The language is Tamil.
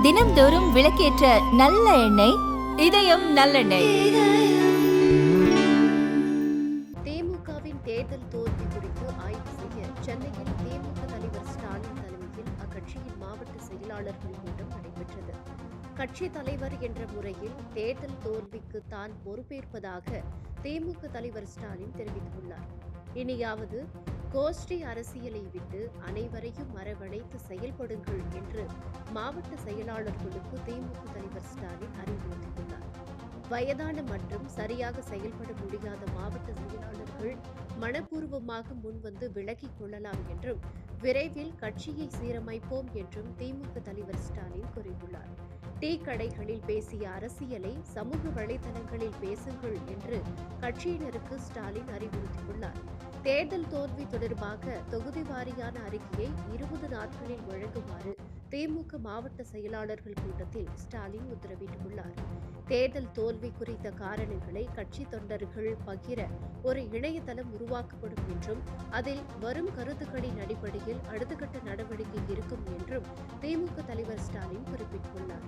தினம்தோறும் விளக்கேற்ற நல்ல எண்ணெய் இதயம் நல்லெண்ணெய். திமுகவின் தேர்தல் தோல்வி குறித்து ஆய்வு செய்ய சென்னையில் திமுக தலைவர் ஸ்டாலின் தலைமையில் அக்கட்சியின் மாவட்ட செயலாளர்கள் கூட்டம் நடைபெற்றது. கட்சி தலைவர் என்ற முறையில் தேர்தல் தோல்விக்கு தான் பொறுப்பேற்பதாக திமுக தலைவர் ஸ்டாலின் தெரிவித்துள்ளார். இனியாவது கோஷ்டி அரசியலை விட்டு அனைவரையும் அரவணைத்து செயல்படுங்கள் என்று மாவட்ட செயலாளர்களுக்கு திமுக தலைவர் ஸ்டாலின் அறிவுறுத்தியுள்ளார். வயதான மற்றும் சரியாக செயல்பட முடியாத மாவட்ட செயலாளர்கள் மனப்பூர்வமாக முன்வந்து விலகிக் கொள்ளலாம் என்றும் விரைவில் கட்சியை சீரமைப்போம் என்றும் திமுக தலைவர் ஸ்டாலின் கூறியுள்ளார். டீ கடைகளில் பேசிய அரசியலை சமூக வலைதளங்களில் பேசுங்கள் என்று கட்சியினருக்கு ஸ்டாலின் அறிவுறுத்தியுள்ளார். தேர்தல் தோல்வி தொடர்பாக தொகுதி வாரியான அறிக்கையை 20 நாட்களில் வழங்குமாறு திமுக மாவட்ட செயலாளர்கள் கூட்டத்தில் ஸ்டாலின் உத்தரவிட்டுள்ளார். தேர்தல் தோல்வி குறித்த காரணங்களை கட்சி தொண்டர்கள் பகிர ஒரு இணையதளம் உருவாக்கப்படும் என்றும் அதில் வரும் கருத்துக்களின் அடிப்படையில் அடுத்த கட்ட நடவடிக்கை இருக்கும் என்றும் திமுக தலைவர் ஸ்டாலின் குறிப்பிட்டுள்ளார்.